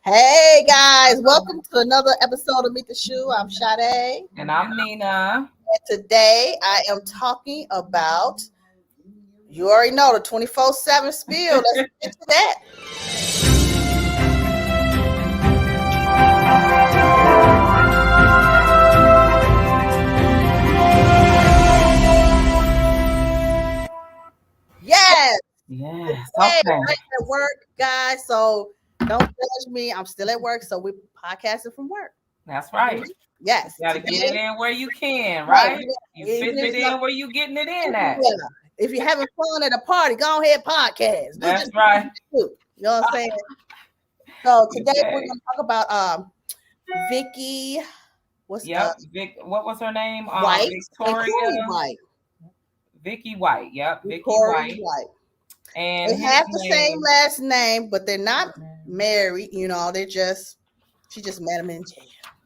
Hey guys, welcome to another episode of Meet the Shoe. I'm Sade. And I'm Lena. And today I am talking about, you already know, the 24/7 spiel. Let's get to that. Yes. Yes. Hey, Okay. I'm at work, guys. So don't judge me. I'm still at work. So we're podcasting from work. That's right. Yes. You got to get Today, it in where you can, right, right? You even fitting if it not, in where you getting it in at. yeah. If you're having fun at a party, go ahead podcast. That's right. You know what I'm saying? So today we're Okay. gonna talk about Vicky. What's Yep. What was her name? White and Victoria. Corey White. Vicky White. Yep. Vicky Corey White. White. And They his have the same name. last name, but they're not married. You know, she just met him in jail.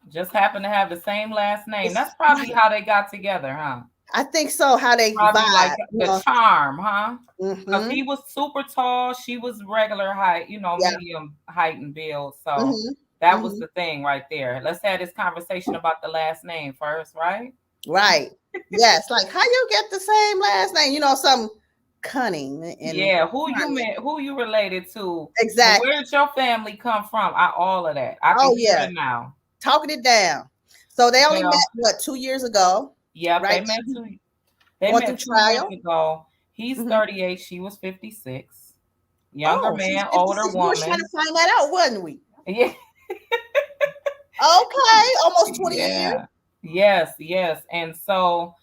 Just happened to have the same last name. That's probably how they got together, huh? I think so. How they Probably vibe, like the charm, huh? Because Mm-hmm. he was super tall, she was regular height, Yeah. medium height and build. So Mm-hmm. that was the thing right there. Let's have this conversation about the last name first, right? Right. Yes. Like how you get the same last name? You know, some cunning and Yeah, who you related to? exactly. Where did your family come from? All of that. I can hear it now. Talking it down. So they only Well, met 2 years ago. yep, Right. They Going through met 2 years trial. ago. He's Mhm. 38, she was 56. Younger man, She's older 56. We were woman. trying to find that out, wasn't we? Yeah. Okay, almost 20 years. Yes. And so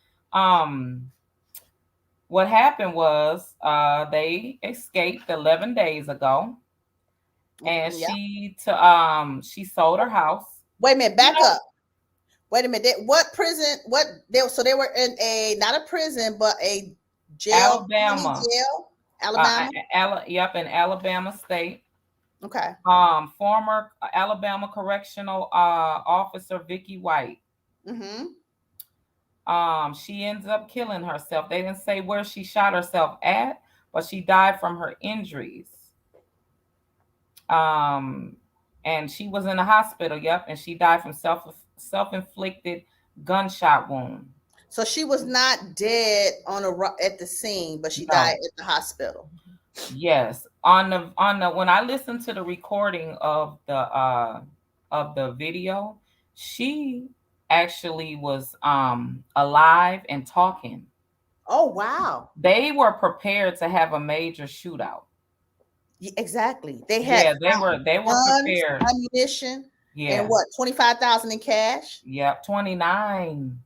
what happened was they escaped 11 days ago, and Yeah. she sold her house. Wait a minute, back up. Wait a minute. What prison? So they were in not a prison, but a jail. Alabama. Alabama. Yep, in Alabama State. Okay. Former Alabama correctional officer Vicky White. Mm-hmm. She ends up killing herself. They didn't say where she shot herself at, but she died from her injuries. And she was in the hospital. Yep, and she died from self-inflicted gunshot wound. So she was not dead at the scene, but she died at the hospital. Yes, on the when I listened to the recording of the video, she actually was alive and talking. Oh wow! They were prepared to have a major shootout. Exactly. They had they were guns, prepared. Ammunition. Yeah. And what, 25,000 in cash? Yep, 29.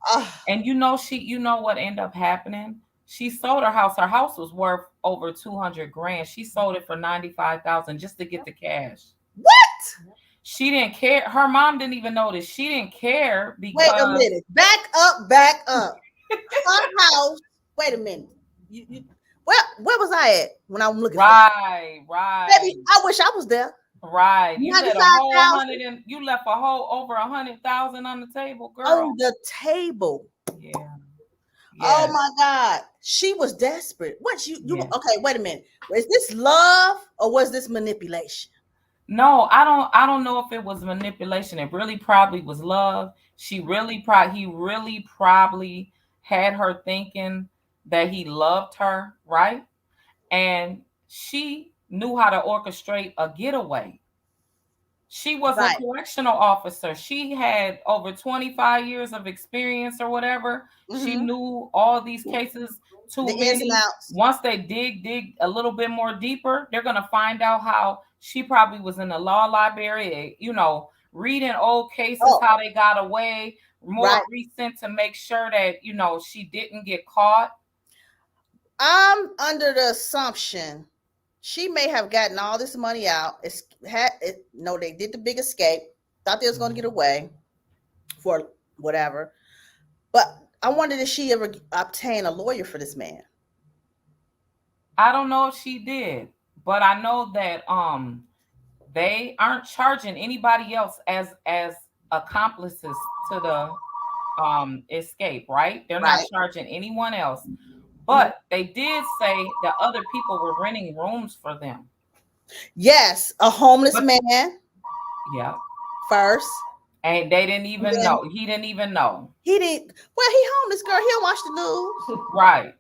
And you know what ended up happening? She sold her house. Her house was worth over 200 grand. She sold it for 95,000 just to get the cash. What? She didn't care. Her mom didn't even notice. She didn't care because. Wait a minute. Back up. Her house. Wait a minute. Where was I at when I'm looking? Right. Baby, I wish I was there. Right. You left a whole over 100,000 on the table, girl. On the table. Yeah. Oh my God. She was desperate. Okay, wait a minute. Was this love or was this manipulation? No, I don't know if it was manipulation. It really probably was love. He really probably had her thinking that he loved her, right? And she knew how to orchestrate a getaway. She was a correctional officer. She had over 25 years of experience or whatever. Mm-hmm. She knew all these cases too many. Once they dig a little bit more deeper, they're going to find out how she probably was in the law library, reading old cases, how they got away, more recent to make sure that, she didn't get caught. I'm under the assumption she may have gotten all this money out. They did the big escape. Thought they was going to get away for whatever. But I wondered if she ever obtained a lawyer for this man. I don't know if she did, but I know that they aren't charging anybody else as accomplices to the escape, right? They're not charging anyone else. But they did say that other people were renting rooms for them. Yes, a homeless man. Yeah. first. And they didn't And even then know. He didn't even know. he didn't. Well, he homeless girl. He don't watch the news. Right.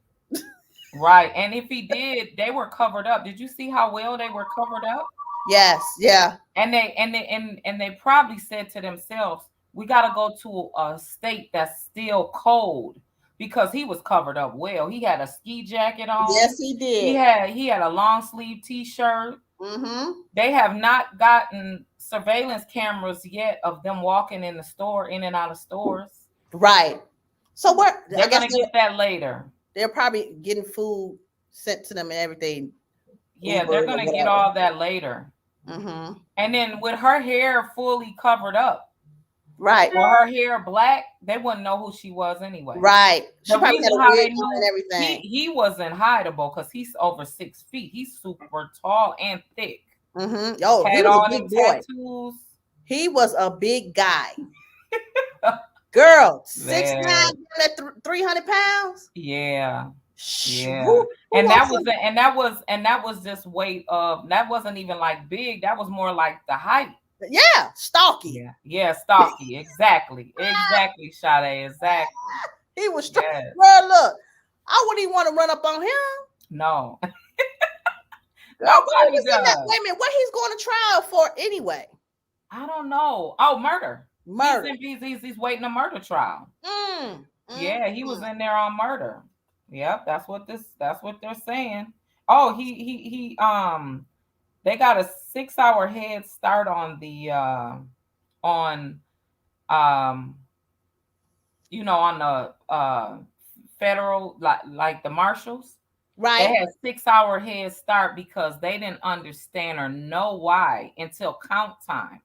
Right. And if he did, they were covered up. Did you see how well they were covered up? Yes. Yeah. And they probably said to themselves, we gotta go to a state that's still cold because he was covered up well. He had a ski jacket Yes, on. he He did. had he had a long sleeve t-shirt. Mm-hmm. They have not gotten surveillance cameras yet of them walking in the store, in and out of stores. Right. So what? I They're guess gonna get that later. they're probably getting food sent to them and everything, Yeah, they're Uber or gonna get whatever. all that later. Mm-hmm. And then with her hair fully covered up Right. or her hair black, they wouldn't know who she was anyway. Right. She The probably had reason a how wig they on and knew everything. he wasn't hideable because he's over 6 feet. He's super tall and thick. Mm-hmm. Oh, he Had was a all them big boy. tattoos. He was a big guy. Girl, 6'9", Man, 300 pounds. yeah. Who Yeah. who And that wants was to? and that was just weight of that wasn't even like big. That was more like the height. Yeah, stalky. Yeah. Yeah, stocky. Exactly. Exactly, Sade. Exactly. He was strong. Yes. Girl, look, I wouldn't even want to run up on him. No. Girl, what he Nobody was in that? does. Wait a minute, what he's going to trial for anyway? I don't know. Oh, murder. Murder. He's waiting a murder trial. Mm, Yeah, he was mm. in there on murder. Yep, that's what they're saying. Oh, he they got a 6 hour head start on the on um on the federal like the marshals. They Right, had 6 hour head start because they didn't understand or know why until count time.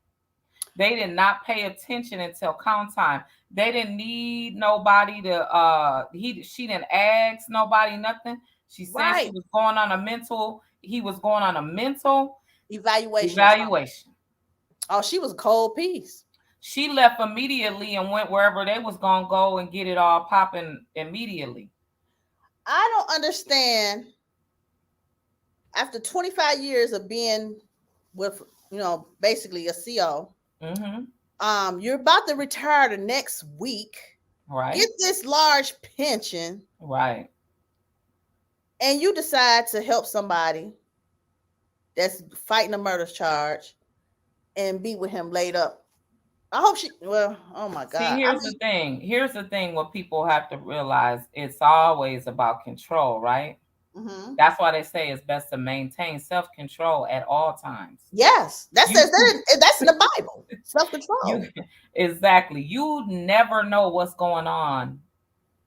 They did not pay attention until count time. They didn't need nobody to she didn't ask nobody nothing. She said right. he was going on a mental Evaluation or something. evaluation. Oh, she was a cold piece. She left immediately and went wherever they was gonna go and get it all popping immediately. I don't understand. After 25 years of being with, basically a CO, Mm-hmm. you're about to retire the next week, Right. get this large pension, Right. and you decide to help somebody that's fighting a murder charge and be with him laid up. I hope she. Well, oh my See, God. I here's the mean, thing. Here's the thing. What people have to realize, it's always about control, right? mm-hmm. That's why they say it's best to maintain self-control at all times. Yes, that You says that's in the Bible. Self you control. exactly. You never know what's going on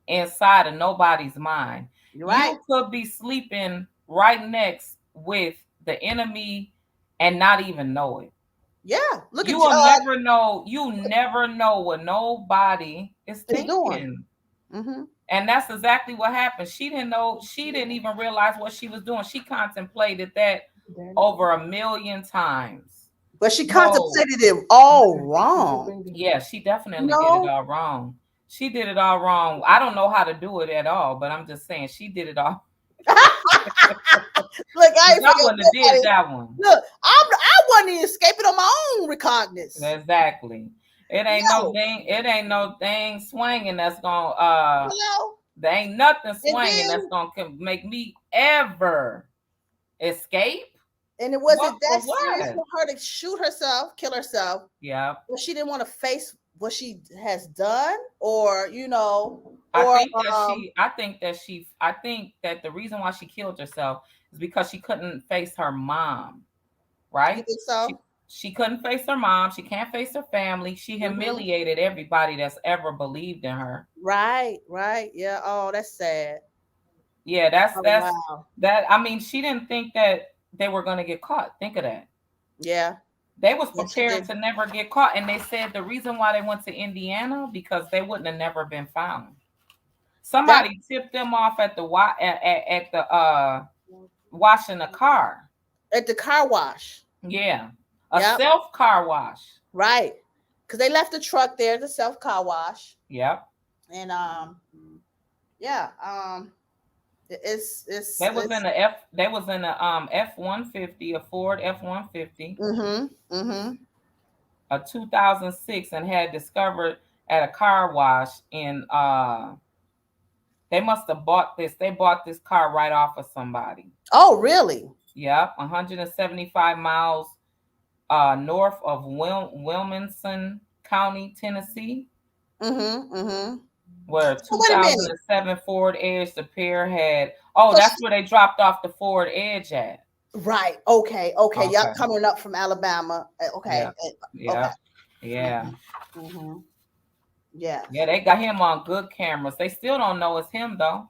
inside of nobody's mind. You're right. You could be sleeping right next with the enemy and not even know it. Yeah. Look You at will never know. You never know what nobody is is doing. thinking. Mm-hmm. And that's exactly what happened. She didn't know. She didn't even realize what she was doing. She contemplated that over 1,000,000 times. But she No, contemplated it all wrong. yeah, she definitely did it No. all wrong. She did it all wrong. I don't know how to do it at all, but I'm just saying she did it all. Look, I ain't I forget wouldn't have did nobody. that one. Look, I wasn't even escaping on my own recognizance. Exactly. It ain't no No. thing. It ain't no thing swinging that's gonna Hello. there ain't nothing And swinging that's then, gonna make me ever escape. and it What wasn't for that serious what? for her to shoot herself, kill herself. Yeah. But she didn't want to face what she has done, or I or think that she I think that she I think that the reason why she killed herself is because she couldn't face her mom, you right? think She so? she couldn't face her mom, she can't face her family. She Mm-hmm. humiliated everybody that's ever believed in her. Right, right. Yeah. Oh, that's sad. Yeah, Oh that's wow. that I mean, she didn't think that they were going to get caught. Think of that. Yeah. They was Yes, she prepared did. to never get caught, and they said the reason why they went to Indiana because they wouldn't have never been found. That Somebody tipped them off at the at the washing a car. at the car wash. Yeah, a Yep. self car wash. Right. Because they left the truck there, the self car wash, Yep. and yeah, They was in it's the F. They was in the F-150, a Ford F-150. mm-hmm. Mm-hmm. a 2006 and had discovered at a car wash in they must have bought this. They bought this car right off of somebody. Oh, really? Yep, 175 miles north of Wilmington County, Tennessee, Mm-hmm. where a So wait a minute. 2007 Ford Edge, the pair had. Oh, So that's where they dropped off the Ford Edge at. right. Okay. Okay. Y'all Okay. coming up from Alabama. Okay. Yeah. Okay. Yeah. Yeah. Mm-hmm. Yeah. Yeah, they got him on good cameras. They still don't know it's him though.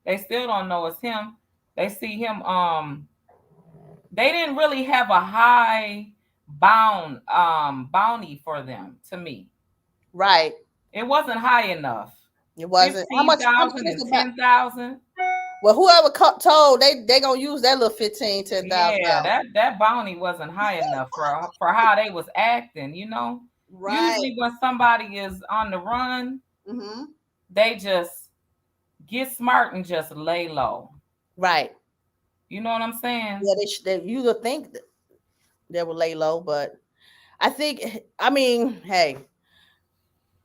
They still don't know it's him. They see him. They didn't really have a high bounty for them. To me, Right. it wasn't high enough. It wasn't. How Fifteen much? How much thousand is and about? 10,000. Well, whoever told they gonna use that little 10,000 Yeah, out. that bounty wasn't high enough for how they was acting. You know, Right. usually when somebody is on the run, Mm-hmm. they just get smart and just lay low. Right. You know what I'm saying? Yeah. They you would think that they would lay low, but I think. I mean, hey,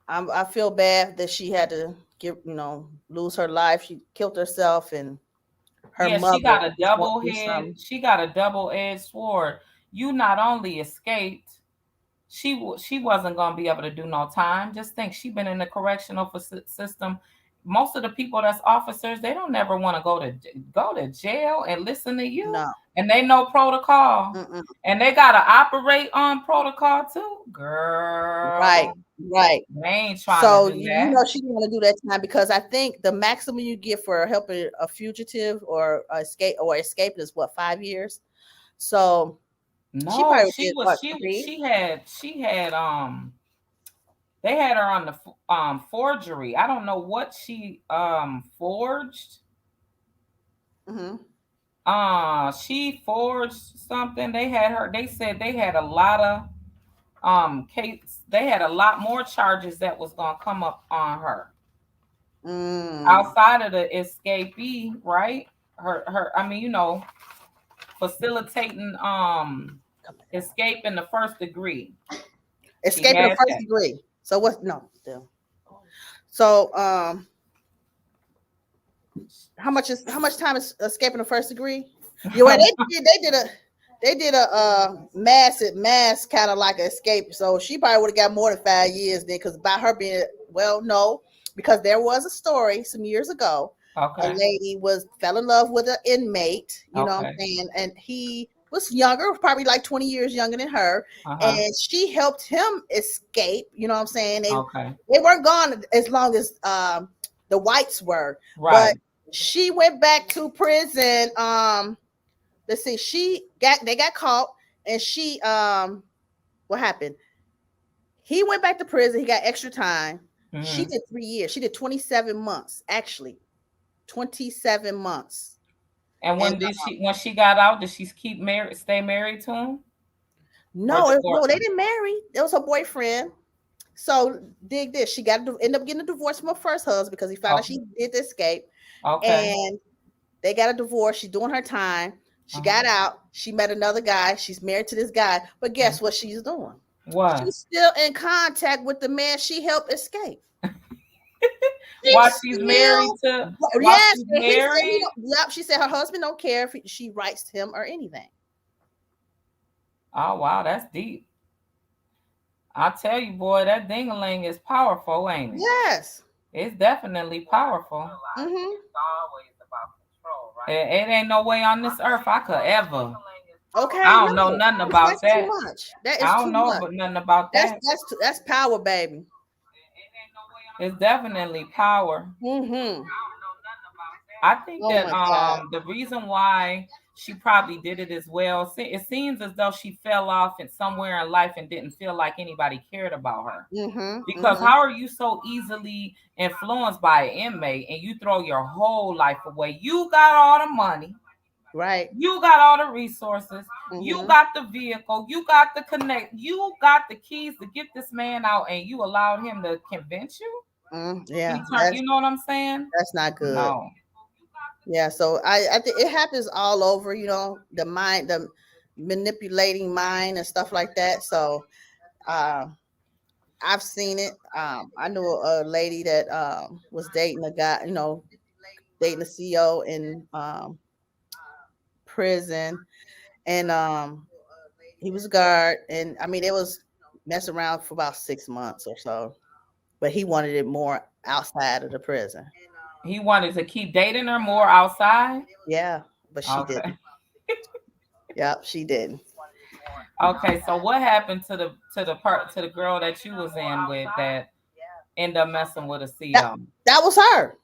I feel bad that she had to lose her life. She killed herself, and her Yeah, she mother got a is going double through head. something. She got a double-edged sword. You not only escaped, she wasn't gonna be able to do no time. Just think, she been in the correctional system. Most of the people that's officers, they don't never want to go to jail and listen to you, No. and they know protocol, Mm-mm. and they gotta operate on protocol too. Right. Girl, Right. they ain't trying to So do you that. know she's going to do that time because I think the maximum you get for helping a fugitive or escape is what, 5 years. So she No, probably she did was what, three? she had they had her on the forgery. I don't know what she forged. Mm-hmm. She forged something. They had her. They said they had a lot of case. They had a lot more charges that was gonna come up on her Mm. outside of the escapee, right? Her. I mean, facilitating escape in the first degree. She Escaping the had first that. degree. So what? No, still. So how much time is escaping the first degree? Yeah, well, they did a mass kind of like escape. So she probably would have got more than 5 years then, because by her being, well, no, because there was a story some years ago. A Okay. lady fell in love with an inmate, you know what I'm Okay. saying, and he was younger, probably like 20 years younger than her, Uh-huh. and she helped him escape. You know what I'm saying? Okay. They weren't gone as long as the whites were, but Right. she went back to prison. Let's see, they got caught, and what happened? He went back to prison. He got extra time. She Hmm. did 3 years. She did 27 months, actually, 27 months. And And when she got out, did she stay married to him, or no, divorce they him? didn't marry. It was her boyfriend. So dig this. She ended up getting a divorce from her first husband because he found out Okay. she did escape, Okay. and they got a divorce. She's doing her time. She Uh-huh. got out. She met another guy. She's married to this guy. But Uh-huh. guess what she's doing? What? She's still in contact with the man she helped escape. While She's she's still, married to while yes. she's And he said married? yep. She said her husband don't care if she writes to him or anything. Oh wow, that's deep. I tell you, boy, that dingaling is powerful, ain't it? Yes. It's definitely powerful. Mm-hmm. It ain't no way on this earth I could ever. Okay. I don't know No, nothing about that's too that. much. That is I too don't know much. but nothing about That's that. that's power, baby. It's definitely power. Mm-hmm. I think Oh that my God. the reason why she probably did it as well, it seems as though she fell off in somewhere in life and didn't feel like anybody cared about her. Mm-hmm. Because Mm-hmm. how are you so easily influenced by an inmate and you throw your whole life away? You got all the money, Right. you got all the resources, you Mm-hmm. got the vehicle, you got the connect, you got the keys to get this man out, and you allowed him to convince you? Yeah, You know what I'm saying? that's not good. No. Yeah, so I think it happens all over, the manipulating mind and stuff like that. So I've seen it. I knew a lady that was dating a guy, dating a CEO in prison, and he was a guard, and I mean, it was messing around for about 6 months or so, but he wanted it more outside of the prison. He wanted to keep dating her more outside. Yeah, but she Okay. didn't. Yep, she didn't. Okay. So what happened to the girl that you was in with that ended up messing with a That CO? that was her.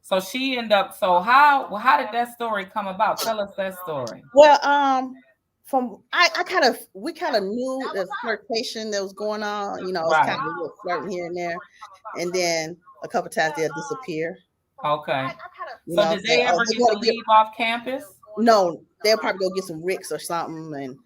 So she ended up. So how did that story come about? Tell us that story. Well, from I kind of we kind of knew the flirtation that was going on. It's Right. kind of a little flirting here and there, and then a couple times they'll disappear. Okay. So Say, did they oh, ever they're get to going to get leave off campus? no, they'll probably go get some Ricks or something, and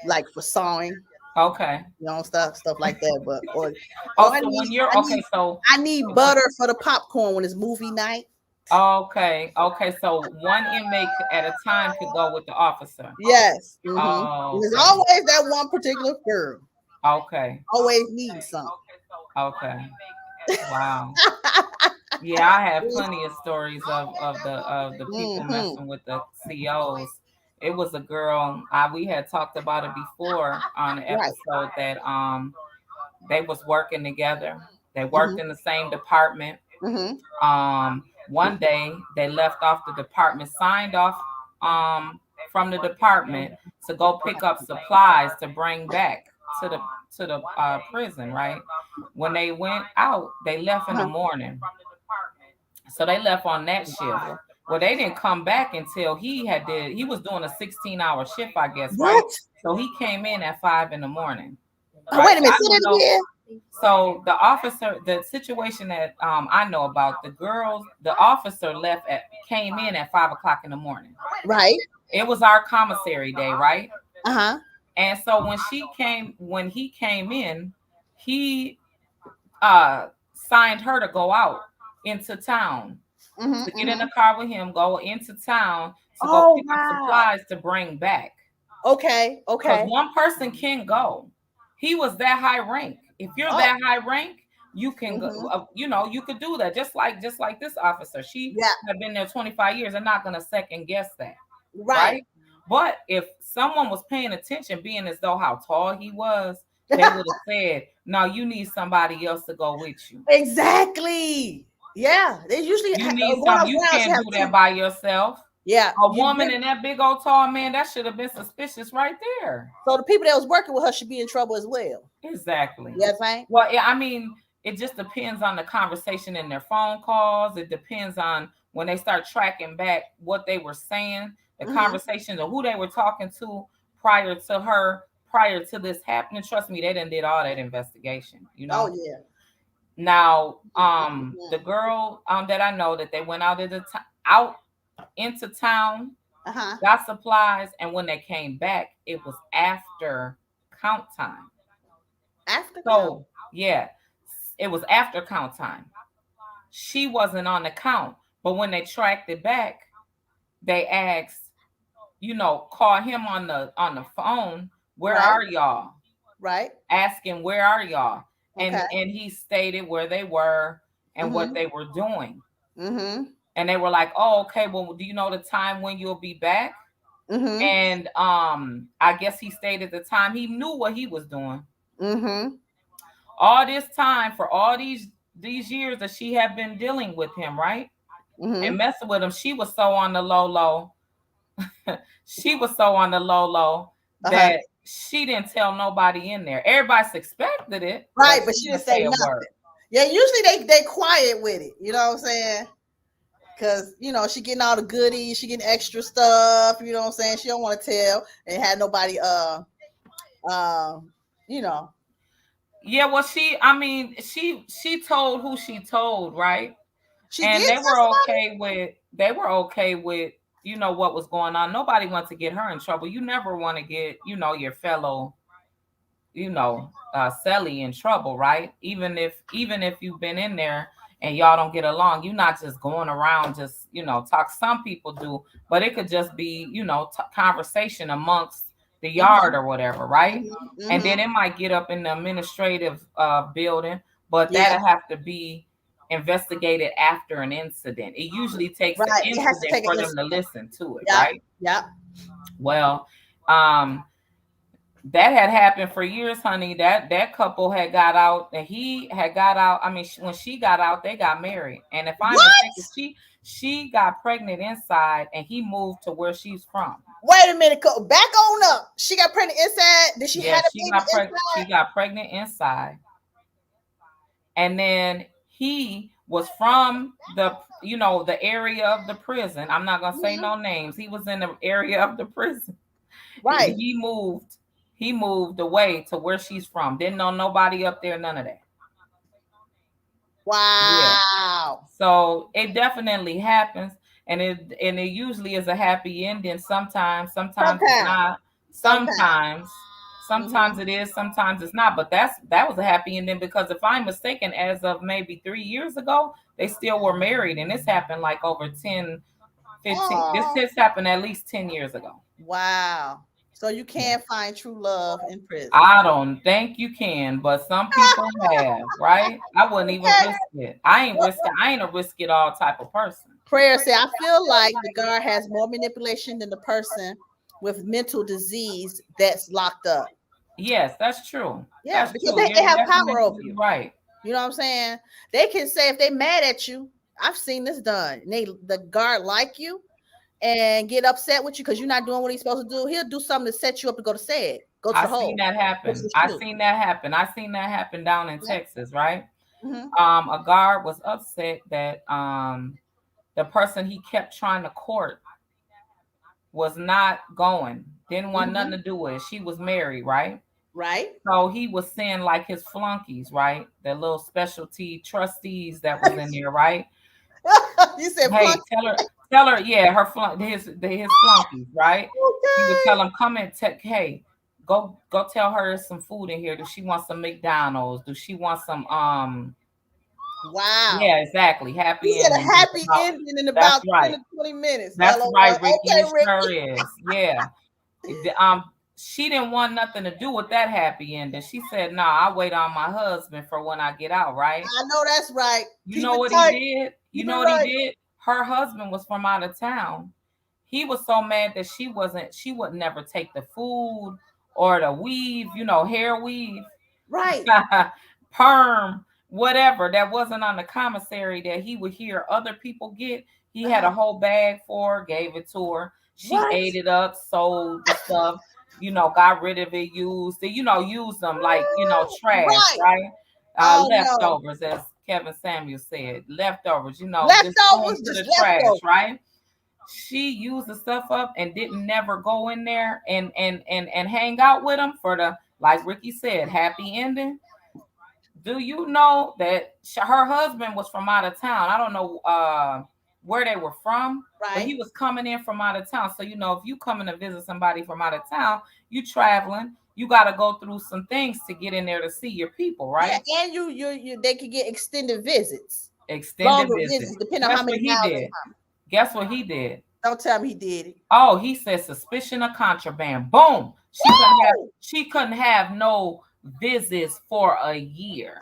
like for sawing, Okay. stuff like that. But or Oh, so when you're okay, so I need butter for the popcorn when it's movie night. okay. So one inmate at a time could go with the officer. Yes, Oh, there's okay. always that one particular girl. Okay. Always needs something. Okay. Wow. Yeah, I have plenty of stories of the people Mm-hmm. messing with the COs. It was a girl. We had talked about it before on the Right. episode that they was working together. They Mm-hmm. worked in the same department. Mm-hmm. One day they left off the department, signed off from the department to go pick up supplies to bring back to the prison. Right when they went out, they left in the Uh-huh. morning. So they left on that shift. Well, they didn't come back until he was doing a 16-hour shift, I guess, right? What? So he came in at 5 in the morning. Oh, Right. wait a So minute. I Say don't that know. again. So the situation that I know about, the officer came in at 5 o'clock in the morning. Right. It was our commissary day, right? Uh-huh. And so when he came in, he signed her to go out into town, Mm-hmm. to get in Mm-hmm. the car with him, go into town to go Oh, pick up wow. supplies to bring back. Okay. Because Okay. one person can go. He was that high rank. If you're Oh. that high rank, you can go. Mm-hmm. You could do that. Just like this officer. She Yeah. had been there 25 years. I'm not gonna second guess that, Right. right? But if someone was paying attention, being as though how tall he was, they would have said, "No, you need somebody else to go with you. Exactly. Yeah. They usually You need going some. off You grounds can't have do that two. by yourself." Yeah. A woman and that big old tall man, that should have been suspicious right there. So the people that was working with her should be in trouble as well. Exactly. Yeah, right. Well, yeah, I mean, it just depends on the conversation in their phone calls. It depends on when they start tracking back what they were saying, the conversations or who they were talking to prior to this happening. Trust me, they done did all that investigation, Oh yeah. Now, the girl that I know that they went out into town, Uh-huh. got supplies, and when they came back, it was after count time. Africa. So yeah, it was after count time. She wasn't on the count, but when they tracked it back, they asked, call him on the phone. Where Right. are y'all? Right. Asking where are y'all? And Okay. and he stated where they were and what they were doing. Mm-hmm. And they were like, "Oh, okay. Well, do you know the time when you'll be back?" Mm-hmm. And I guess he stated the time. He knew what he was doing. Mm-hmm. All this time, for all these years that she had been dealing with him, right? Mm-hmm. And messing with him, she was so on the low. She was so on the low Uh-huh. that she didn't tell nobody in there. Everybody suspected it, Right, but she she didn't didn't say say a nothing. word. Yeah, usually they quiet with it. You know what I'm saying? Because she getting all the goodies, she getting extra stuff. You know what I'm saying? She don't want to tell and had nobody you know. Yeah, well, she told who she told, right? She And did they tell were somebody? okay with what was going on. Nobody wants to get her in trouble. You never want to get your fellow Sally in trouble, right? Even if you've been in there and y'all don't get along, you're not just going around talk. Some people do, but it could just be conversation amongst the yard or whatever, right? And then Mm-hmm. it might get up in the administrative building, but Yeah. that'll have to be investigated after an incident. It usually takes an Right. It has to incident take an for them to incident. listen to it, Yep. right? Yep. Well, um, that had happened for years, honey. That couple had got out, and he had got out. I mean, when she got out, they got married. And if I'm mistaken, What? she got pregnant inside, and he moved to where she's from. Wait a minute. Back on up. She got pregnant inside. Did she Yeah, have a baby she inside? got pregnant inside, and then he was from the the area of the prison. I'm not gonna say Mhm. no names. He was in the area of the prison. Right. He moved. He moved away to where she's from. Didn't know nobody up there. None of that. Yeah. Wow. So it definitely happens, and it usually is a happy ending. Sometimes it's Sometimes. not. Sometimes. Sometimes, Hmm. sometimes it is. Sometimes it's not. But that was a happy ending because if I'm mistaken, as of maybe 3 years ago, they still were married, and this happened like over 10, 15. Oh. This happened at least 10 years ago. Wow. So you Yeah. can find true love in prison. I don't think you can, but some people have, right? I wouldn't even Okay. risk it. I ain't a risk it all type of person. Prayer say, I feel like the guard has more manipulation than the person with mental disease that's locked up. Yes, that's true. Yeah, That's because true. they You're have power over definitely you. right. You know what I'm saying? They can say if they mad at you, I've seen this done. And the guard like you and get upset with you because you're not doing what he's supposed to do. He'll do something to set you up to go to SED, go to I the seen hole, that go to happen. the shoe. I seen that happen down in Yeah. Texas, right? Hmm. A guard was upset that the person he kept trying to court was not going. Didn't want nothing Hmm. to do with it. She was married, right? Right? So he was seeing like his flunkies, right? The little specialty trustees that was in there, right? You said Hey, flunk. tell her, yeah, his flunkies, right? He would tell Okay. them, come and hey, go tell her there's some food in here. Does she want some McDonald's? Does she want some Wow. yeah, exactly. You Happy said a ending. happy ending in That's about 10 right. to 20 minutes. That's LOL. right, Ricky. Okay, It sure Ricky. is. Yeah. She didn't want nothing to do with that happy ending. She said, "Nah, I wait on my husband for when I get out." Right? I know that's right. You Keep know it what he tight. did? You Keep know it what he right. did? Her husband was from out of town. He was so mad that she would never take the food or the weave, hair weave, Right. perm, whatever that wasn't on the commissary that he would hear other people get. He had Uh-huh. a whole bag for her, gave it to her. She What? ate it up, sold the stuff, got rid of it, used it, used them like, trash, Right. right? Oh no. Leftovers, as Kevin Samuel said, leftovers, just throw them Leftovers, to just the trash, leftovers. right? She used the stuff up and didn't never go in there and hang out with them for the, like Ricky said, happy ending. Do you know that her husband was from out of town? I don't know where they were from, but he Right. was coming in from out of town. So if you coming to visit somebody from out of town, you traveling, you got to go through some things to get in there to see your people, Yeah, right? and you they could get extended visits, Extended longer visit. visits, depending on how Guess many what he miles they did? come. Guess what he did? Don't tell me he did it. Oh, he said suspicion of contraband. Boom. Woo! She couldn't have no visits for a year.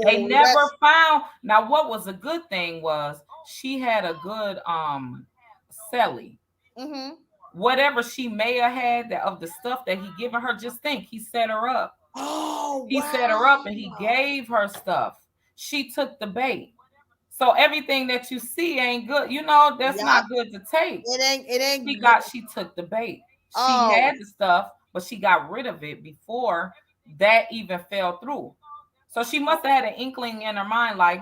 They Oh, never that's found. Now, what was a good thing was she had a good celly. mm-hmm. Whatever she may have had of the stuff that he given her, just think he set her up. Oh He set her up and he wow. gave her stuff. She took the bait. So everything that you see ain't good. That's Yup. not good to take. It ain't She took the bait. She oh had the stuff, but she got rid of it before that even fell through. So she must have had an inkling in her mind, like,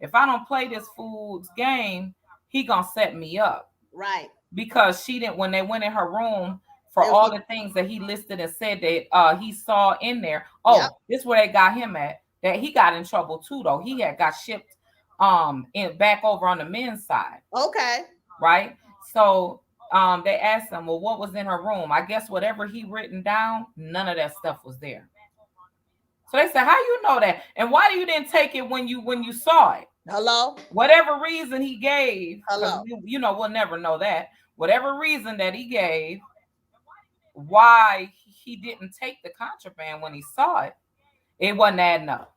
if I don't play this fool's game, he gonna set me up. right. Because she didn't, when they went in her room for They was all look, the things that he listed and said that he saw in there. yep. Oh, this is where they got him at. That he got in trouble too, though. He had got shipped in back over on the men's side, Okay. right? So they asked him, well, what was in her room? I guess whatever he written down, none of that stuff was there. So they said, how you know that? And why you didn't take it when you saw it? Hello? Whatever reason he gave, because Hello. we'll never know that. Whatever reason that he gave, why he didn't take the contraband when he saw it. It wasn't adding up.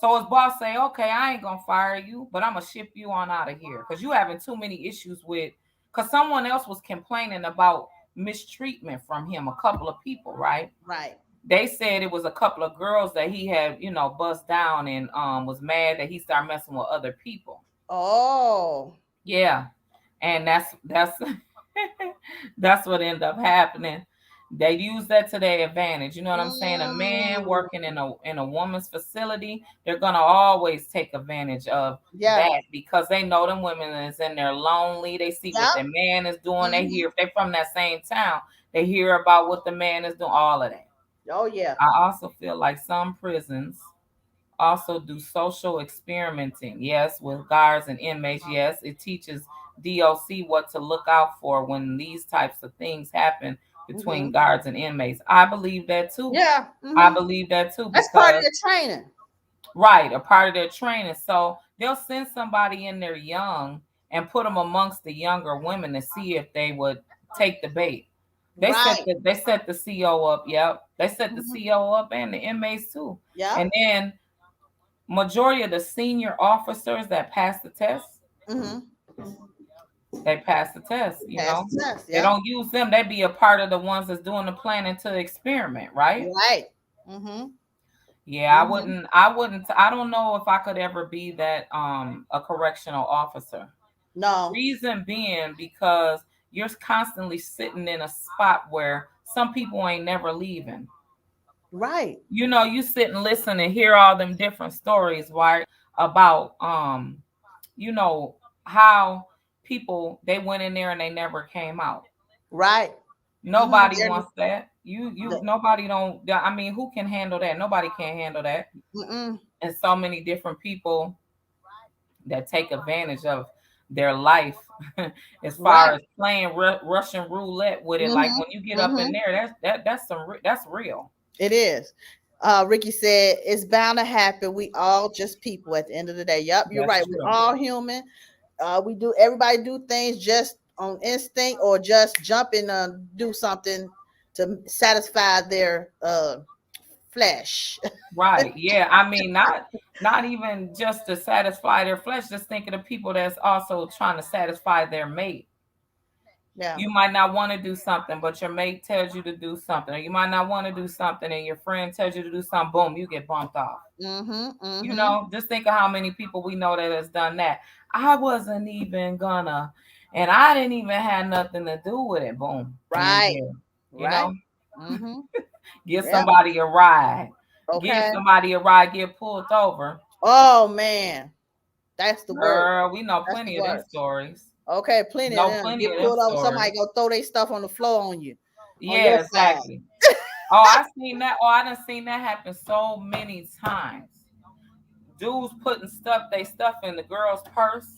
So his boss say, okay, I ain't gonna fire you, but I'm gonna ship you on out of here because you having too many issues with, because someone else was complaining about mistreatment from him, a couple of people, right? Right. They said it was a couple of girls that he had, bust down and was mad that he started messing with other people. Oh. Yeah. And that's that's what ended up happening. They use that to their advantage. You know what I'm saying? A man Mm. working in a woman's facility, they're gonna always take advantage of Yeah. that because they know them women is in there lonely. They see what Yep. their man is doing. They Mm-hmm. hear, if they're from that same town, they hear about what the man is doing, all of that. Oh yeah. I also feel like some prisons also do social experimenting. Yes, with guards and inmates. Yes, it teaches DOC what to look out for when these types of things happen between Mm-hmm. guards and inmates. I believe that too. Yeah. I Mm-hmm. believe that too That's part of because, the training. right, a part of their training. So they'll send somebody in there young and put them amongst the younger women to see if they would take the bait. Right. They set the CO up. Yep, they set the Mm-hmm. CO up and the inmates too. Yep. And then majority of the senior officers that pass the test, Mm-hmm. they pass the test. Pass the test. They Yep. don't use them. They be a part of the ones that's doing the planning to experiment, right? Right. Mm-hmm. Yeah, Mm-hmm. I don't know if I could ever be that a correctional officer. No. Reason being because you're constantly sitting in a spot where some people ain't never leaving. Right. You sit and listen and hear all them different stories, right? About you know how people, they went in there and they never came out. Right. Mm-hmm. Nobody wants that. You nobody don't, I mean, who can handle that? Nobody can handle that. Mm-mm. And so many different people that take advantage of their life as far Right. as playing Russian roulette with it. Like Mm-hmm. when you get up in Mm-hmm. there, that's real. It is. Ricky said it's bound to happen. We all just people at the end of the day. Yep, you're That's right. We're true. all human. We do everybody do things just on instinct or just jump and do something to satisfy their flesh. Right. Yeah. I mean, not even just to satisfy their flesh, just think of the people that's also trying to satisfy their mate. Yeah. You might not want to do something, but your mate tells you to do something. Or you might not want to do something and your friend tells you to do something, boom, you get bumped off. Mm-hmm. Mm-hmm. Just think of how many people we know that has done that. I wasn't even gonna, and I didn't even have nothing to do with it. Boom. And then Right. yeah, you Right. know, Mm-hmm. give Yeah. somebody a ride. Give Okay. somebody a ride, get pulled over. Oh man. That's the word. Girl, we know That's the plenty of them word. stories. Okay, plenty of Know them. plenty Get of them pulled over, stories. somebody go throw their stuff on the floor on you, on your Yeah, side. exactly. Oh, I seen that. Oh, I done seen that happen so many times. Dudes putting stuff in the girl's purse,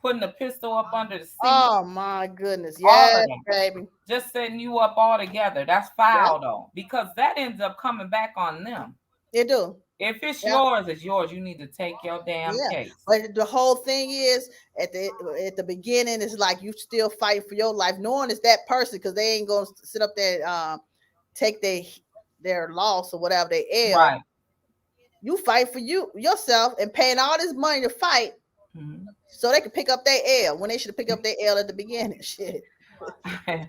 putting the pistol up under the seat, Oh my goodness. all Yes, of them. baby. Just setting you up all together. That's Yep, foul though, because that ends up coming back on them. they do. If it's Yep. yours, it's yours. You need to take your damn Yeah. case. But the whole thing is at the beginning, it's like you still fight for your life, knowing it's that person because they ain't gonna sit up there take their loss or whatever they L. Right. You fight for yourself and paying all this money to fight Mhm. so they can pick up their L when they should have picked up their L at the beginning. Shit. You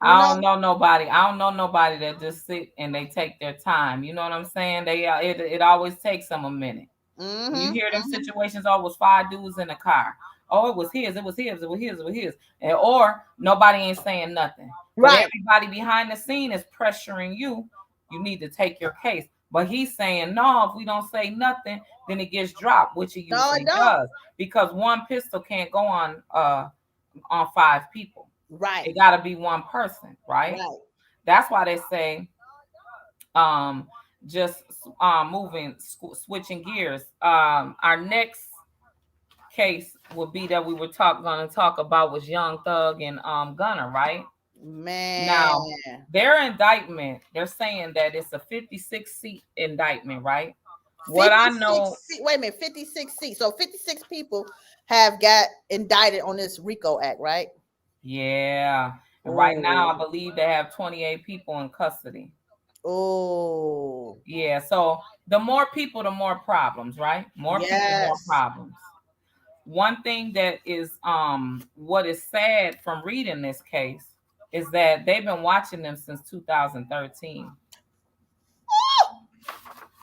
I know? don't know nobody. I don't know nobody that just sit and they take their time. You know what I'm saying? It always takes them a minute. When you Mm-hmm. hear them Mm-hmm. situations, oh, it was five dudes in the car. Oh, it was his, it was his, it was his, it was his. And, or nobody ain't saying nothing. But Right. everybody behind the scene is pressuring you. You need to take your case. But he's saying, no, if we don't say nothing, then it gets dropped, which it No, I usually don't. does. Because one pistol can't go on five people. Right. It gotta be one person, right? Right. That's why they say um just moving switching gears. Our next case would be that we were going to talk about was Young Thug and Gunner, right? Now, Man. their indictment, they're saying that it's a 56 seat indictment, right? What I 56 know, seats. Wait a minute, 56 seats. So 56 people have got indicted on this RICO Act, right? yeah. And right now, I Oh, believe they have 28 people in custody. oh, Yeah. So the more people, the more problems, right? More people, more yes. problems. One thing that is what is sad from reading this case is that they've been watching them since 2013.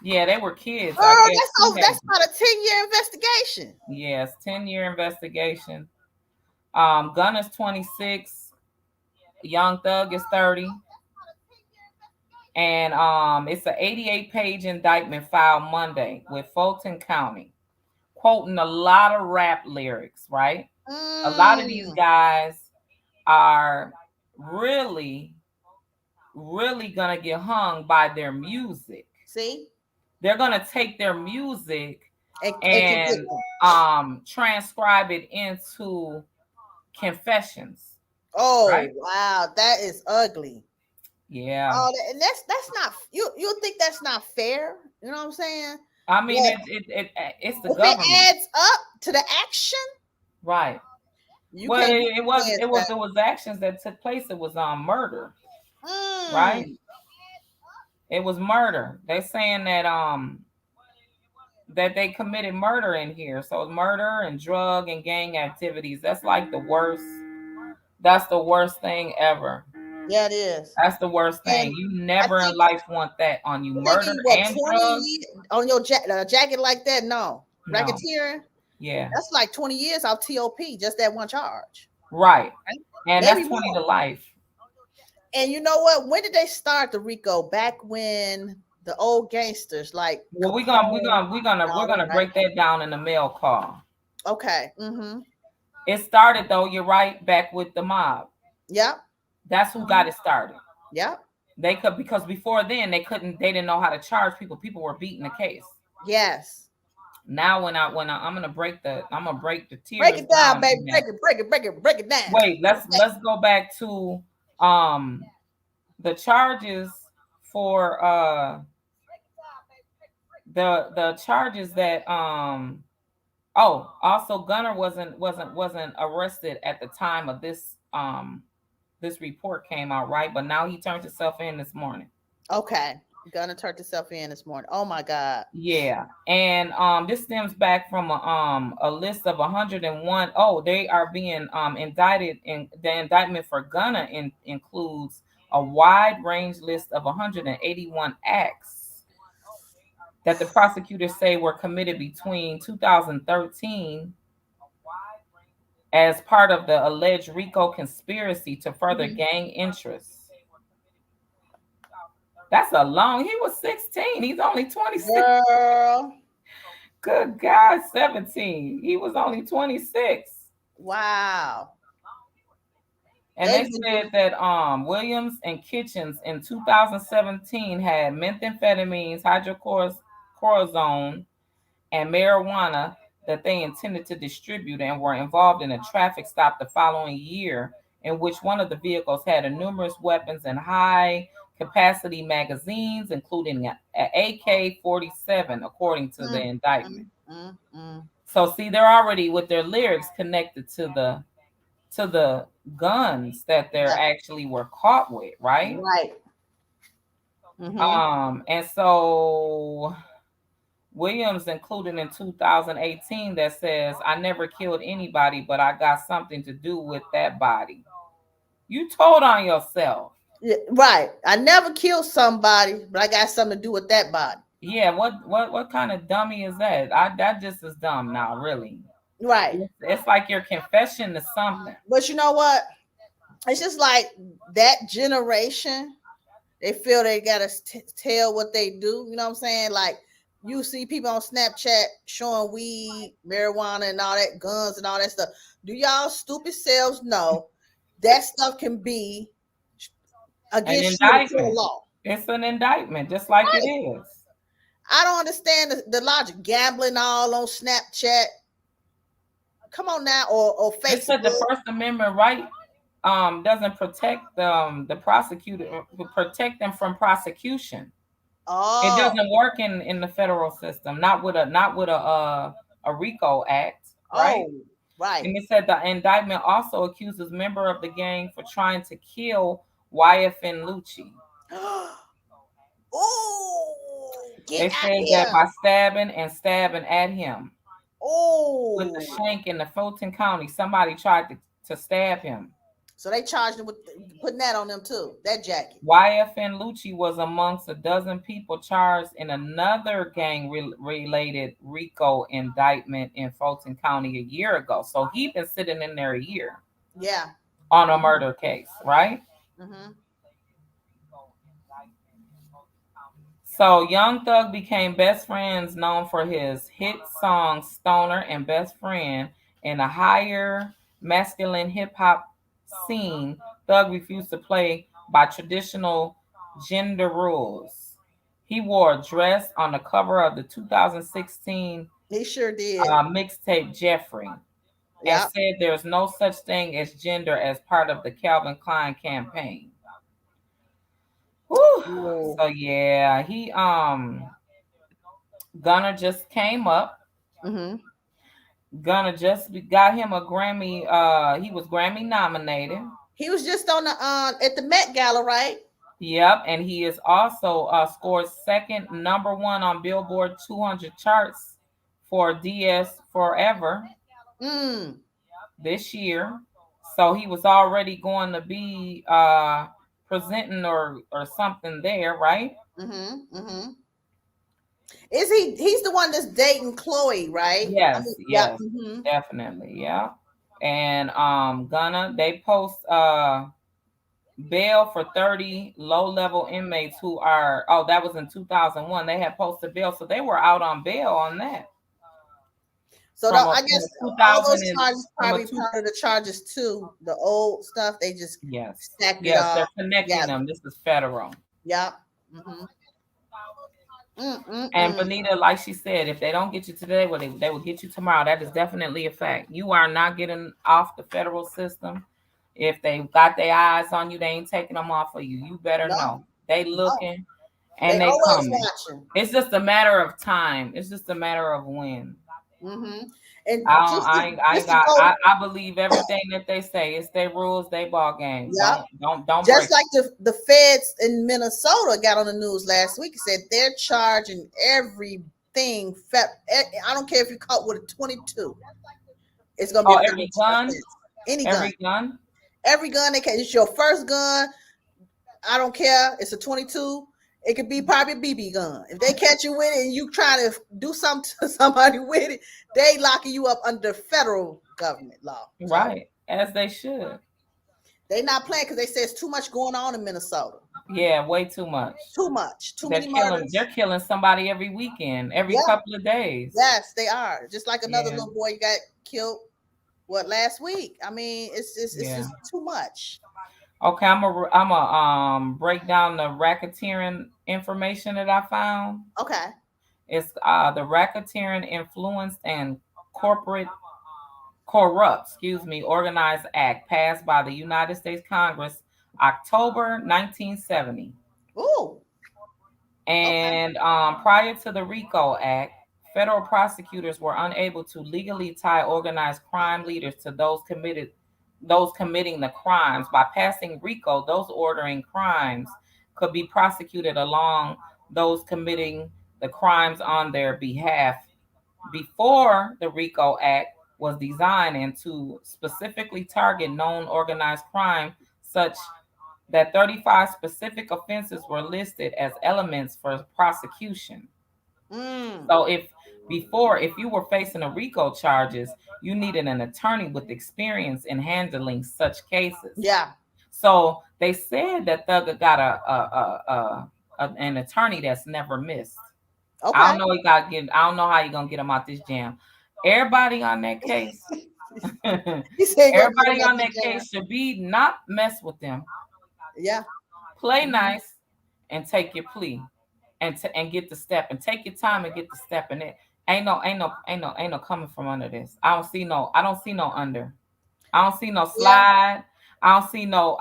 Yeah, they were kids, I Girl, guess, that's teenagers. about a 10-year investigation. Yes, 10-year investigation. Gunner's 26, Young Thug is 30. And it's an 88-page indictment filed Monday with Fulton County, quoting a lot of rap lyrics, right? A lot of these Mm. guys are really, really gonna get hung by their music. See? They're gonna take their music And convict and them. transcribe it into confessions, right? Oh, wow. That is ugly. Yeah. Oh, and that's not you think that's not fair. You know what I'm saying? I mean, But it's the if it government, adds up to the action, right? you Well, can't it, put it your was hands it was back. it was actions that took place. It was murder, right? Mm. It was murder. They're saying that they committed murder in here. So it's murder and drug and gang activities. That's like the worst. That's the worst thing ever. Yeah, it is. That's the worst thing. And You I never in think life want that on you. they Murder give you what and 20 drugs? years on your jacket like that. No, No. racketeering. Yeah. That's like 20 years off TOP, just that one charge. Right. Right? And Maybe that's 20 to more. life. And you know what? When did they start the RICO? Back when the old gangsters like Well, we're gonna we're Capone gonna we're gonna and we're all them, gonna right? break that down in the mail call. Okay. Mm-hmm. It started though, you're right, back with the mob. Yep. That's who got it started. Yep. They could, because before then they didn't know how to charge people. People were beating the case. Yes. Now I'm gonna break the Break tears it down, down baby. in that. Break it, break it, break it, break it down. Wait, let's go back to um the charges for the charges that oh, also Gunner wasn't arrested at the time of this report came out, right? But now he turned himself in this morning. Okay. Gonna turn herself in this morning. Oh my God. Yeah, and this stems back from a list of 101. Oh, they are being indicted, and the indictment for Gunner includes a wide range list of 181 acts that the prosecutors say were committed between 2013 as part of the alleged RICO conspiracy to further Mhm. gang interests. That's a long. He was 16. He's only 26. Girl. Good God, 17. He was only 26. Wow. And They've they been said that Williams and Kitchens in 2017 had methamphetamines, hydrocortisone, and marijuana that they intended to distribute and were involved in a traffic stop the following year, in which one of the vehicles had numerous weapons and high capacity magazines, including an AK-47, according to the mm, indictment. mm, mm. So see, they're already with their lyrics connected to the guns that they're Yeah. actually were caught with, right? Right. Mm-hmm. And so Williams included in 2018 that says, "I never killed anybody, but I got something to do with that body." You told on yourself. Yeah, right. I never killed somebody, but I got something to do with that body. Yeah, what kind of dummy is that? That just is dumb now, really. Right. It's like your confession to something. But you know what? It's just like that generation. They feel they gotta tell what they do. You know what I'm saying? Like you see people on Snapchat showing weed, marijuana, and all that, guns and all that stuff. Do y'all stupid selves know that stuff can be An against you in a court of indictment. law? It's an indictment, just like it Right. is. I don't understand the logic. Gambling all on Snapchat. Come on now, or It said the Facebook. First Amendment right doesn't protect the prosecutor, protect them from prosecution. It Oh, doesn't work in the federal system, not with a RICO act, right? oh, Right. And it said the indictment also accuses member of the gang for trying to kill YFN Lucci. Oh, get They out said that here. by stabbing at him with the Oh. shank in the Fulton County, somebody tried to stab him. So they charged him with putting that on them too. That jacket. YFN Lucci was amongst a dozen people charged in another gang related RICO indictment in Fulton County a year ago. So he'd been sitting in there a year Yeah. on a murder case, right? Mm-hmm. So Young Thug became best friends, known for his hit song Stoner and Best Friend. In a higher masculine hip hop scene, Thug refused to play by traditional gender rules. He wore a dress on the cover of the 2016 He sure did. mixtape Jeffrey and Yep. said there's no such thing as gender as part of the Calvin Klein campaign. Whew. Oh. So yeah, he Gunner just came up. Mm-hmm. Gunner just got him a Grammy. He was Grammy nominated. He was just on the at the Met Gala, right? Yep, and he is also scored second number one on Billboard 200 charts for DS Forever Mm. this year. So he was already going to be presenting or something there, right? Mm-hmm. Mm-hmm. Is he's the one that's dating Chloe, right? I Yes, mean, yeah. yes, Mm-hmm. definitely, yeah. And Gunna, they post bail for 30 low-level inmates who are, oh, that was in 2001. They had posted bail, so they were out on bail on that. So From I a guess all 2000 those and charges from a probably two, part of the charges too. The old stuff they just yes, stacked it yes, all they're connecting together. them. This is federal. Yep. Mm-hmm. And Mm-mm-mm. Benita, like she said, if they don't get you today, well, they will get you tomorrow. That is definitely a fact. You are not getting off the federal system. If they got their eyes on you, they ain't taking them off of you. You better No, know. They no. looking They and they always coming. watching. It's just a matter of time. It's just a matter of when. Mm-hmm. And I don't, I ain't just to got. go, I believe everything that they say. It's their rules, they ball game. yep. Don't Just break like the feds in Minnesota got on the news last week and said they're charging everything. I don't care if you're caught with a 22. It's gonna be Oh, a federal offense. Any gun. every gun. Every gun they can. It's your first gun. I don't care. It's a 22. It could be probably a BB gun. If they catch you with it and you try to do something to somebody with it, they locking you up under federal government law. So Right, as they should. they not playing because they say it's too much going on in Minnesota. Yeah, way too much. Too much. Too They're many killing. murders. They're killing somebody every weekend, every Yeah. couple of days. Yes, they are. Just like another Yeah, little boy got killed. What last week? I mean, it's yeah. just too much. Okay, I'm a break down the racketeering information that I found. Okay. It's the racketeering influenced and corporate organized act passed by the United States Congress October 1970. Ooh. Okay. And prior to the RICO Act, federal prosecutors were unable to legally tie organized crime leaders to those committing the crimes. By passing RICO, those ordering crimes could be prosecuted along those committing the crimes on their behalf. Before the RICO Act was designed and to specifically target known organized crime, such that 35 specific offenses were listed as elements for prosecution. Mm. So if you were facing a RICO charges, you needed an attorney with experience in handling such cases. Yeah. So they said that Thugger got an attorney that's never missed. Okay. I don't know I don't know how you're gonna get him out this jam. Everybody on that case, He said gonna get him everybody out on the that jam. case should be not mess with them. Yeah. Play Mhm. nice and take your plea and get the step and take your time and get the step in it. Ain't no coming from under this. I don't see no under. I don't see no Yeah. slide. I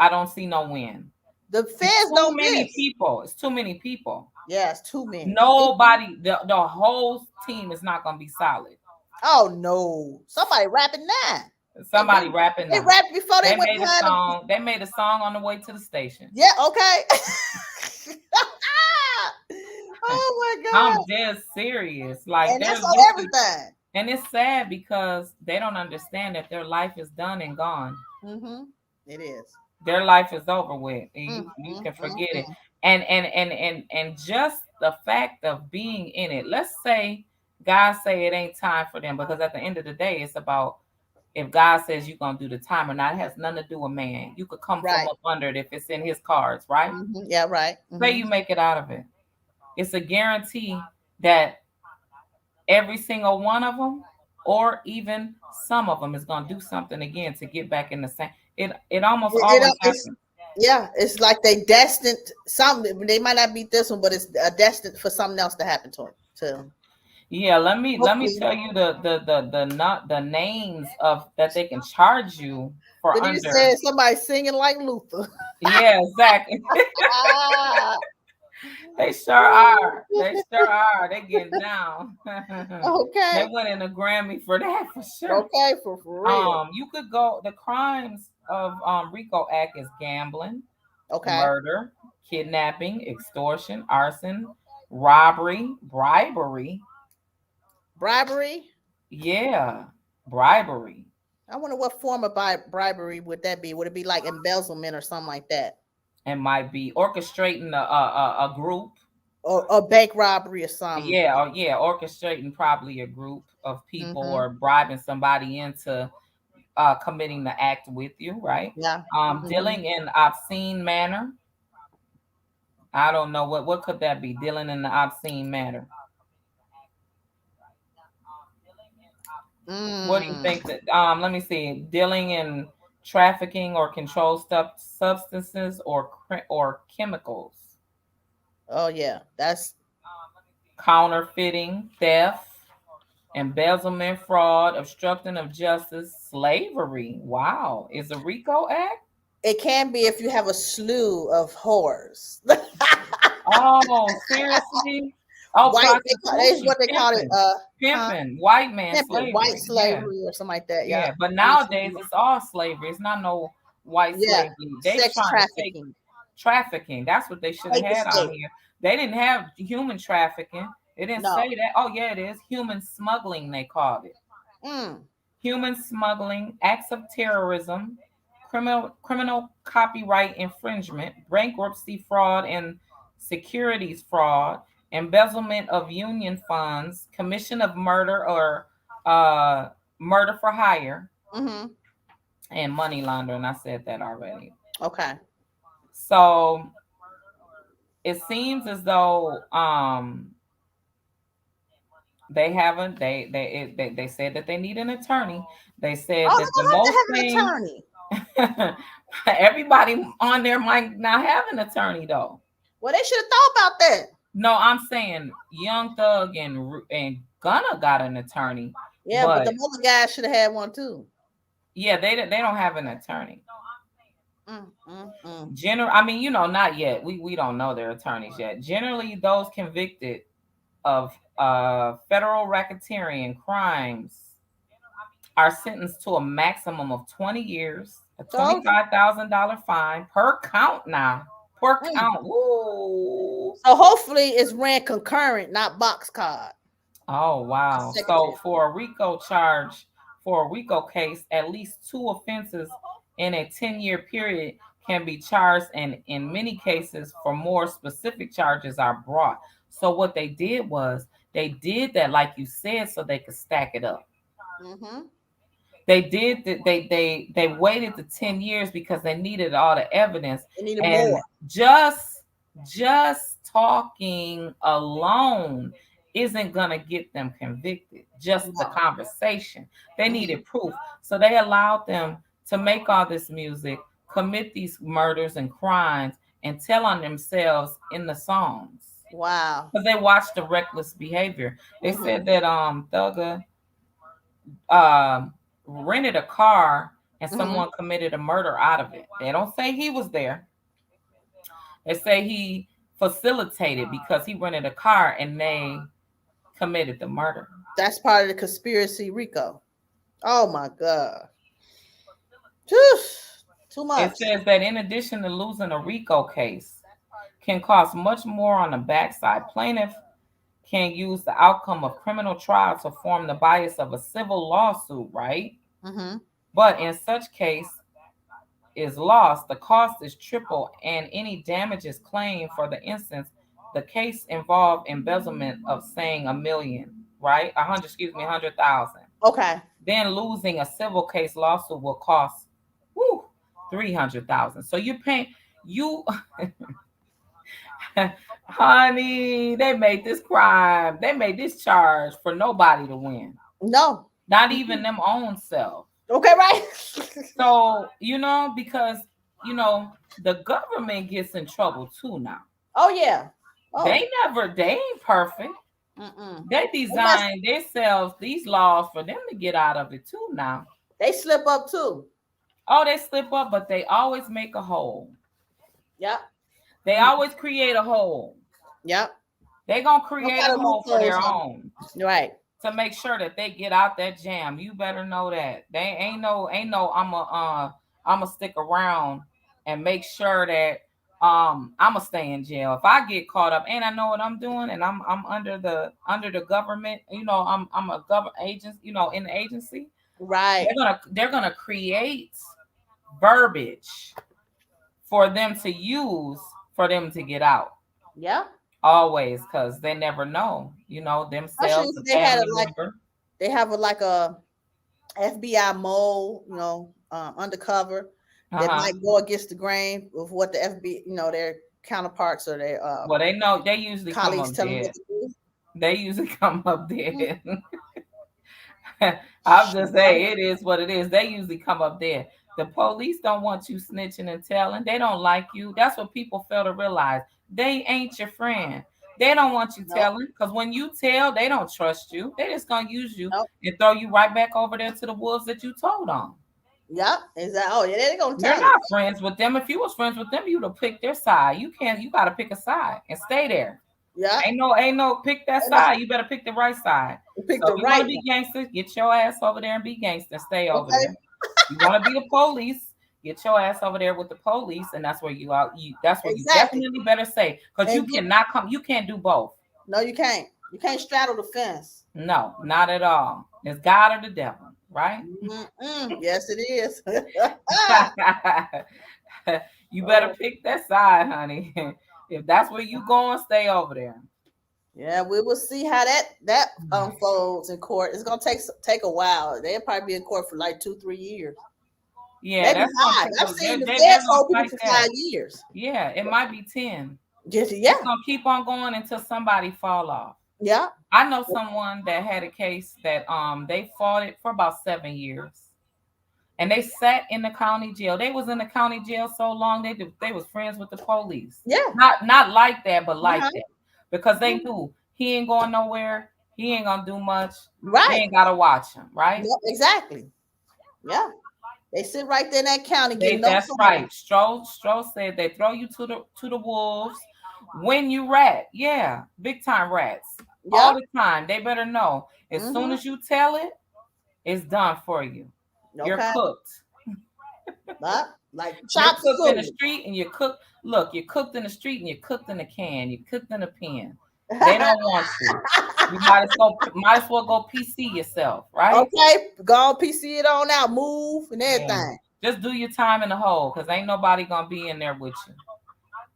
don't see no win. The It's feds too don't many miss. people. It's too many people. Yeah, it's too many. Nobody, the whole team is not gonna be solid. Oh no, somebody rapping now. They Somebody rapping they now. rapped before they They went made a behind the. song. They made a song on the way to the station. Yeah, okay. Oh my I'm god! dead serious. Like And they're that's on literally, everything. and it's sad because they don't understand that their life is done and gone. Mm-hmm. It is. Their life is over with, and Mm, you mm, can mm, forget it. mm. And just the fact of being in it. Let's say God say it ain't time for them, because at the end of the day, it's about if God says you're gonna do the time or not. It has nothing to do with man. You could come from Right. up under it if it's in His cards, right? Mm-hmm. Yeah. Right. Say Mm-hmm. you make it out of it. It's a guarantee that every single one of them, or even some of them, is going to do something again to get back in the same. It almost always It's happens. yeah. It's like they destined something. They might not beat this one, but it's destined for something else to happen to them. To Yeah, let me hopefully. tell you the not the names of that they can charge you for But you under. said somebody singing like Luther. Yeah, exactly. Ah, They sure are. They sure are. They getting down. They okay. went in a Grammy for that for sure. Okay. For real. You could go. The crimes of RICO Act is gambling, Okay. murder, kidnapping, extortion, arson, robbery, bribery. Bribery. Yeah, bribery. I wonder what form of bribery would that be? Would it be like embezzlement or something like that? It might be orchestrating a group. Or bank robbery or something? Yeah, orchestrating probably a group of people Mm-hmm. or bribing somebody into committing the act with you, right? Yeah. Mm-hmm. Dealing in obscene manner. I don't know what could that be? Dealing in the obscene manner. What do you Mm. think that? Let me see. Dealing in trafficking or controlled substances or chemicals, Oh yeah, that's counterfeiting, theft, embezzlement, fraud, obstructing of justice, slavery. Wow, is a RICO Act? it can be if you have a slew of whores. Oh, seriously? Oh, White, it's prostitution, what they call it. pimping, Huh? pimping, white man Pimping, white slavery. Yeah, slavery or something like that. Yeah. yeah. But nowadays it's all slavery. It's not no white Yeah. slavery. They Sex trying to take trafficking. trafficking. That's what they should have Take the had on state. here. They didn't have human trafficking. They didn't No. say that. Oh yeah, it is human smuggling. They called it Mm. human smuggling, acts of terrorism, criminal copyright infringement, bankruptcy fraud and securities fraud, embezzlement of union funds, commission of murder or uh, murder for hire, Mm-hmm. and money laundering. I said that already. Okay. So it seems as though they haven't. They said that they need an attorney. They said Oh, that they're the gonna have to most have an thing attorney. everybody on there might not have an attorney though. Well, they should have thought about that. No, I'm saying Young Thug and Gunna got an attorney, Yeah, but but the other guys should have had one too. yeah, they don't have an attorney. Mm, mm, mm. I mean, not yet. We don't know their attorneys yet. Generally, those convicted of federal racketeering crimes are sentenced to a maximum of 20 years, a So, $25,000 fine per count now. Per mm. count. Woo. So hopefully it's ran concurrent, not box card. Oh, wow. So Consecutive. for a RICO case, at least two offenses in a 10-year period can be charged, and in many cases, for more specific charges are brought. So what they did was they did that, like you said, so they could stack it up. Mm-hmm. They did that. They waited the 10 years because they needed all the evidence, They needed and more. just talking alone isn't gonna get them convicted. Just the No. conversation. They Mhm. needed proof, so they allowed them to make all this music, commit these murders and crimes, and tell on themselves in the songs Wow. because they watched the reckless behavior. They said Mm-hmm. that Thugger um, rented a car and Mm-hmm. someone committed a murder out of it. They don't say he was there. They say he facilitated because he rented a car and they committed the murder. That's part of the conspiracy RICO. Oh my God. Whew. Too It much. says that in addition to losing a RICO case, can cost much more on the backside. Plaintiff can use the outcome of criminal trial to form the bias of a civil lawsuit, right? Mm-hmm. But in such case is lost, the cost is triple, and any damages claimed for the instance, the case involved embezzlement of saying 1 million, right? 100,000. Okay. Then losing a civil case lawsuit will cost, whoo, 300,000. So you're paying you, honey. They made this crime. They made this charge for nobody to win. No. Not even them own self. Okay, right? So, because, the government gets in trouble too now. Oh, yeah. Oh. They ain't perfect. Mm-mm. They design themselves these laws for them to get out of it too now. They slip up too. Oh, they slip up, but they always make a hole. Yep. They always create a hole. Yep. They're going to create a hole for their own. Right. To make sure that they get out that jam. You better know that. They ain't no I'ma stick around and make sure that I'ma stay in jail. If I get caught up and I know what I'm doing and I'm under the government, I'm a government agent, in the agency. Right. They're gonna create verbiage for them to use for them to get out. Yeah. Always, because they never know, themselves. The family member. They have a FBI mole, undercover that might go against the grain of what the FBI, their counterparts or their well, they know they usually colleagues come up dead. They usually come up dead. I'll just say it is what it is. They usually come up dead. The police don't want you snitching and telling. They don't like you. That's what people fail to realize. They ain't your friend. They don't want you telling, because when you tell, they don't trust you. They just gonna use you and throw you right back over there to the wolves that you told on. Yep, exactly. Oh yeah, they're gonna tell You're not friends with them. If you was friends with them, you'd have picked their side. You gotta pick a side and stay there. Yeah. Ain't no pick that side. You better pick the right side. Pick so the if you right want to be gangster, get your ass over there and be gangster. Stay over there. You want to be the police, get your ass over there with the police, and that's where you out. That's what you definitely better say, because you cannot come. You can't do both. No, you can't. You can't straddle the fence. No, not at all. It's God or the devil, right? Yes, it is. You better pick that side, honey. If that's where you going, stay over there. Yeah, we will see how that unfolds in court. It's gonna take a while. They'll probably be in court for like 2-3 years. Yeah, that's I've seen the feds hold people for 5 years. Yeah, it might be 10. Yeah, it's gonna keep on going until somebody fall off. Yeah, I know someone that had a case that they fought it for about 7 years, and they sat in the county jail. They was in the county jail so long they was friends with the police. Yeah, not like that, but like that. Because they knew he ain't going nowhere. He ain't gonna do much. Right. They ain't gotta watch him. Right. Yep, exactly. Yeah. They sit right there in that county. That's right. Stroh said they throw you to the wolves when you rat. Yeah, big time rats. Yep. All the time. They better know. As soon as you tell it, it's done for you. Okay. You're cooked. Like you're cooked in the street and you're cooked. Look, you're cooked in the street and you're cooked in a can. You're cooked in a pen. They don't want you. You might as well go PC yourself, right? Okay, go PC it on out, move and everything. Yeah. Just do your time in the hole, because ain't nobody gonna be in there with you.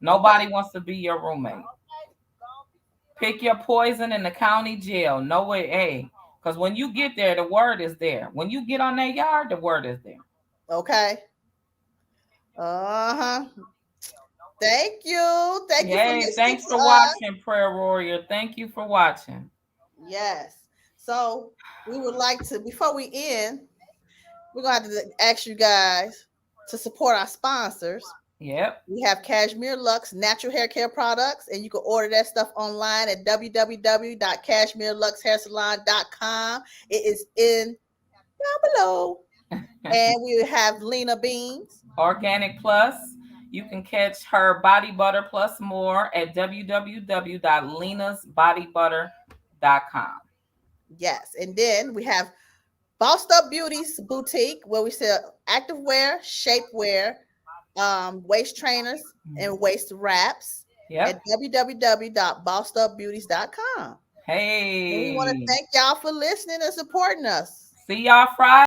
Nobody wants to be your roommate. Pick your poison in the county jail. No way, hey. Because when you get there, the word is there. When you get on that yard, the word is there. Okay. Thank you. Thanks for watching, Prayer Warrior. Thank you for watching. Yes. So we would like to, before we end, we're going to have to ask you guys to support our sponsors. Yep. We have Cashmere Lux natural hair care products, and you can order that stuff online at www.cashmereluxhairsalon.com. It is in down below. And we have Lena Beans. Organic Plus. You can catch her body butter plus more at www.lenasbodybutter.com. Yes. And then we have Bossed Up Beauties Boutique, where we sell activewear, shapewear, waist trainers, and waist wraps at Yep. www.bossedupbeauties.com. And we want to Hey. thank y'all for listening and supporting us. See y'all Friday.